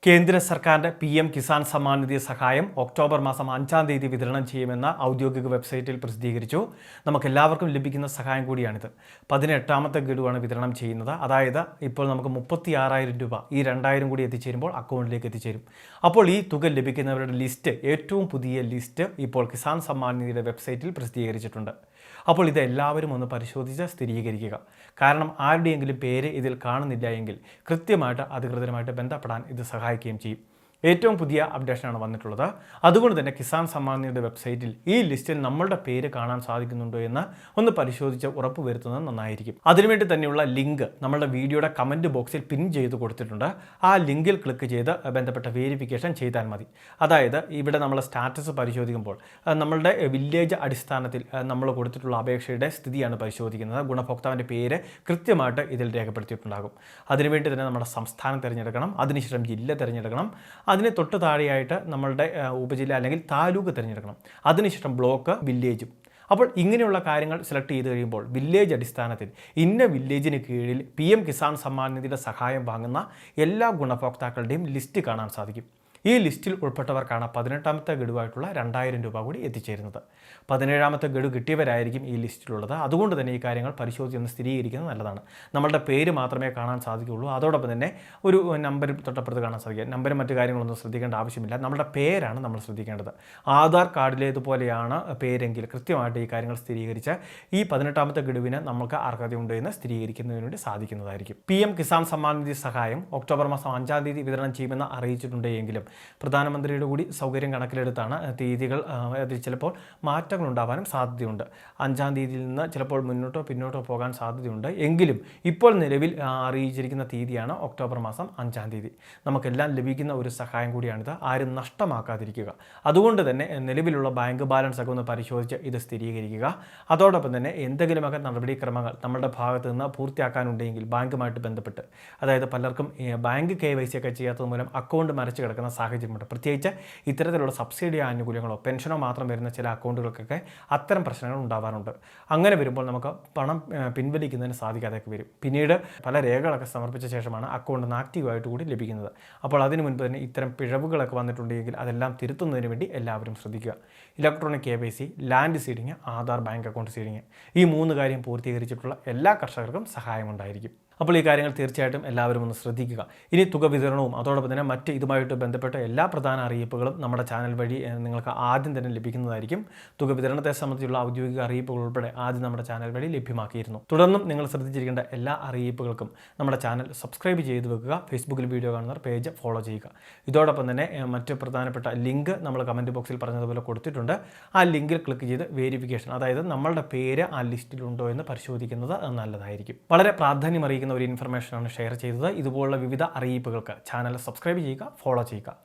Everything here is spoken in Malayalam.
കേന്ദ്ര സർക്കാരിന്റെ PM കിസാൻ സമ്മാൻ നിധി സഹായം ഒക്ടോബർ മാസം 5-ാം തീയതി വിതരണം ചെയ്യുമെന്ന് ഔദ്യോഗിക വെബ്സൈറ്റിൽ പ്രസിദ്ധീകരിച്ചു. നമുക്കെല്ലാവർക്കും ലഭിക്കുന്ന സഹായം കൂടിയാണിത്. 18ാമത്തെ ഗഡുവാണ് വിതരണം ചെയ്യുന്നത്. അതായത് ഇപ്പോൾ നമുക്ക് 36,000 രൂപ ഈ 2,000 കൂടി എത്തിച്ചേരുമ്പോൾ അക്കൗണ്ടിലേക്ക് എത്തിച്ചേരും. അപ്പോൾ ഈ തുക ലഭിക്കുന്നവരുടെ ലിസ്റ്റ്, ഏറ്റവും പുതിയ ലിസ്റ്റ് ഇപ്പോൾ കിസാൻ സമ്മാൻ നിധിയുടെ വെബ്സൈറ്റിൽ പ്രസിദ്ധീകരിച്ചിട്ടുണ്ട്. അപ്പോൾ ഇത് എല്ലാവരും ഒന്ന് പരിശോധിച്ച് സ്ഥിരീകരിക്കുക. കാരണം ആരുടെയെങ്കിലും പേര് ഇതിൽ കാണുന്നില്ല എങ്കിൽ കൃത്യമായിട്ട് അധികൃതരുമായിട്ട് ബന്ധപ്പെടാൻ ഇത് സഹായിക്കുകയും ചെയ്യും. ഏറ്റവും പുതിയ അപ്ഡേഷനാണ് വന്നിട്ടുള്ളത്. അതുകൊണ്ട് തന്നെ കിസാൻ സമ്മാൻ നിധിയുടെ വെബ്സൈറ്റിൽ ഈ ലിസ്റ്റിൽ നമ്മളുടെ പേര് കാണാൻ സാധിക്കുന്നുണ്ടോ എന്ന് ഒന്ന് പരിശോധിച്ച് ഉറപ്പ് വരുത്തുന്നത് നന്നായിരിക്കും. അതിനുവേണ്ടി തന്നെയുള്ള ലിങ്ക് നമ്മളുടെ വീഡിയോയുടെ കമൻറ്റ് ബോക്സിൽ പിൻ ചെയ്ത് കൊടുത്തിട്ടുണ്ട്. ആ ലിങ്കിൽ ക്ലിക്ക് ചെയ്ത് ബന്ധപ്പെട്ട വേരിഫിക്കേഷൻ ചെയ്താൽ മതി. അതായത് ഇവിടെ നമ്മൾ സ്റ്റാറ്റസ് പരിശോധിക്കുമ്പോൾ നമ്മളുടെ വില്ലേജ് അടിസ്ഥാനത്തിൽ നമ്മൾ കൊടുത്തിട്ടുള്ള അപേക്ഷയുടെ സ്ഥിതിയാണ് പരിശോധിക്കുന്നത്. ഗുണഭോക്താവിൻ്റെ പേര് കൃത്യമായിട്ട് ഇതിൽ രേഖപ്പെടുത്തിയിട്ടുണ്ടാകും. അതിനുവേണ്ടി തന്നെ നമ്മുടെ സംസ്ഥാനം തിരഞ്ഞെടുക്കണം, അതിനുശേഷം ജില്ല തിരഞ്ഞെടുക്കണം, അതിന് തൊട്ട് താഴെയായിട്ട് നമ്മളുടെ ഉപജില്ല അല്ലെങ്കിൽ താലൂക്ക് തിരഞ്ഞെടുക്കണം, അതിനുശേഷം ബ്ലോക്ക്, വില്ലേജും. അപ്പോൾ ഇങ്ങനെയുള്ള കാര്യങ്ങൾ സെലക്ട് ചെയ്ത് കഴിയുമ്പോൾ വില്ലേജ് അടിസ്ഥാനത്തിൽ ഇന്ന വില്ലേജിന് കീഴിൽ PM കിസാൻ സമ്മാൻ നിധിയുടെ സഹായം വാങ്ങുന്ന എല്ലാ ഗുണഭോക്താക്കളുടെയും ലിസ്റ്റ് കാണാൻ സാധിക്കും. ഈ ലിസ്റ്റിൽ ഉൾപ്പെട്ടവർക്കാണ് 18ാമത്തെ ഗഡുവായിട്ടുള്ള 2,000 രൂപ കൂടി എത്തിച്ചേരുന്നത്. 17ാമത്തെ ഗഡു കിട്ടിയവരായിരിക്കും ഈ ലിസ്റ്റിലുള്ളത്. അതുകൊണ്ട് തന്നെ ഈ കാര്യങ്ങൾ പരിശോധിച്ച് സ്ഥിരീകരിക്കുന്നത് നല്ലതാണ്. നമ്മളുടെ പേര് മാത്രമേ കാണാൻ സാധിക്കുകയുള്ളൂ. അതോടൊപ്പം തന്നെ ഒരു നമ്പർ തൊട്ടപ്പുറത്ത് കാണാൻ സാധിക്കുക. നമ്പരും മറ്റു കാര്യങ്ങളൊന്നും ശ്രദ്ധിക്കേണ്ട ആവശ്യമില്ല. നമ്മുടെ പേരാണ് നമ്മൾ ശ്രദ്ധിക്കേണ്ടത്. ആധാർ കാർഡിലേതുപോലെയാണ് പേരെങ്കിൽ കൃത്യമായിട്ട് ഈ കാര്യങ്ങൾ സ്ഥിരീകരിച്ച് ഈ 18ാമത്തെ ഗഡുവിന് നമുക്ക് അർഹതയുണ്ട് എന്ന് സ്ഥിരീകരിക്കുന്നതിന് വേണ്ടി സാധിക്കുന്നതായിരിക്കും. PM കിസാൻ സമ്മാൻ നിധി സഹായം ഒക്ടോബർ മാസം 5-ാം തീയതി വിതരണം ചെയ്യുമെന്ന് അറിയിച്ചിട്ടുണ്ട് എങ്കിലും പ്രധാനമന്ത്രിയുടെ കൂടി സൗകര്യം കണക്കിലെടുത്താണ് തീയതികൾ ചിലപ്പോൾ മാറ്റങ്ങൾ ഉണ്ടാവാനും സാധ്യതയുണ്ട്. 5-ാം തീയതിയിൽ നിന്ന് ചിലപ്പോൾ മുന്നോട്ടോ പിന്നോട്ടോ പോകാൻ സാധ്യതയുണ്ട്. എങ്കിലും ഇപ്പോൾ നിലവിൽ അറിയിച്ചിരിക്കുന്ന തീയതിയാണ് ഒക്ടോബർ മാസം 5-ാം തീയതി. നമുക്കെല്ലാം ലഭിക്കുന്ന ഒരു സഹായം കൂടിയാണിത്. ആരും നഷ്ടമാക്കാതിരിക്കുക. അതുകൊണ്ട് തന്നെ നിലവിലുള്ള ബാങ്ക് ബാലൻസ് ഒക്കെ ഒന്ന് പരിശോധിച്ച് ഇത് സ്ഥിരീകരിക്കുക. അതോടൊപ്പം തന്നെ എന്തെങ്കിലുമൊക്കെ നടപടിക്രമങ്ങൾ നമ്മുടെ ഭാഗത്ത് നിന്ന് പൂർത്തിയാക്കാനുണ്ടെങ്കിൽ ബാങ്കുമായിട്ട് ബന്ധപ്പെട്ട്, അതായത് പലർക്കും ബാങ്ക് KYC ഒക്കെ ചെയ്യാത്തത് മൂലം അക്കൗണ്ട് മരച്ച് കിടക്കുന്ന സാഹചര്യമുണ്ട്. പ്രത്യേകിച്ച് ഇത്തരത്തിലുള്ള സബ്സിഡി ആനുകൂല്യങ്ങളോ പെൻഷനോ മാത്രം വരുന്ന ചില അക്കൗണ്ടുകൾക്കൊക്കെ അത്തരം പ്രശ്നങ്ങൾ ഉണ്ടാവാറുണ്ട്. അങ്ങനെ വരുമ്പോൾ നമുക്ക് പണം പിൻവലിക്കുന്നതിന് സാധിക്കാതെയൊക്കെ വരും. പിന്നീട് പല രേഖകളൊക്കെ സമർപ്പിച്ച ശേഷമാണ് അക്കൗണ്ട് ആക്റ്റീവായിട്ട് കൂടി ലഭിക്കുന്നത്. അപ്പോൾ അതിനു മുൻപ് തന്നെ ഇത്തരം പിഴവുകളൊക്കെ വന്നിട്ടുണ്ടെങ്കിൽ അതെല്ലാം തിരുത്തുന്നതിന് വേണ്ടി എല്ലാവരും ശ്രദ്ധിക്കുക. Electronic KYC, land seeding, Aadhaar, bank account seeding, ഈ 3 കാര്യം പൂർത്തീകരിച്ചിട്ടുള്ള എല്ലാ കർഷകർക്കും സഹായമുണ്ടായിരിക്കും. അപ്പോൾ ഈ കാര്യങ്ങൾ തീർച്ചയായിട്ടും എല്ലാവരും ഒന്ന് ശ്രദ്ധിക്കുക. ഇനി തുക വിതരണവും അതോടൊപ്പം തന്നെ മറ്റ് ഇതുമായിട്ട് ബന്ധപ്പെട്ട എല്ലാ പ്രധാന അറിയിപ്പുകളും നമ്മുടെ ചാനൽ വഴി നിങ്ങൾക്ക് ആദ്യം തന്നെ ലഭിക്കുന്നതായിരിക്കും. തുക വിതരണത്തെ സംബന്ധിച്ചുള്ള ഔദ്യോഗിക അറിയിപ്പുകൾ ഉൾപ്പെടെ ആദ്യം നമ്മുടെ ചാനൽ വഴി ലഭ്യമാക്കിയിരുന്നു. തുടർന്നും നിങ്ങൾ ശ്രദ്ധിച്ചിരിക്കേണ്ട എല്ലാ അറിയിപ്പുകൾക്കും നമ്മുടെ ചാനൽ സബ്സ്ക്രൈബ് ചെയ്ത് വെക്കുക. ഫേസ്ബുക്കിൽ വീഡിയോ കാണുന്നവർ പേജ് ഫോളോ ചെയ്യുക. ഇതോടൊപ്പം തന്നെ മറ്റ് പ്രധാനപ്പെട്ട ലിങ്ക് നമ്മൾ കമൻറ്റ് ബോക്സിൽ പറഞ്ഞതുപോലെ കൊടുത്തിട്ടുണ്ട്. ആ ലിങ്കിൽ ക്ലിക്ക് ചെയ്ത് വേരിഫിക്കേഷൻ, അതായത് നമ്മളുടെ പേര് ആ ലിസ്റ്റിലുണ്ടോ എന്ന് പരിശോധിക്കുന്നത് നല്ലതായിരിക്കും. വളരെ പ്രാധാന്യം അറിയിക്കുന്ന ഒരു ഇൻഫർമേഷനാണ് ഷെയർ ചെയ്തത്. ഇതുപോലുള്ള വിവിധ അറിയിപ്പുകൾക്ക് ചാനൽ സബ്സ്ക്രൈബ് ചെയ്യുക, ഫോളോ ചെയ്യുക.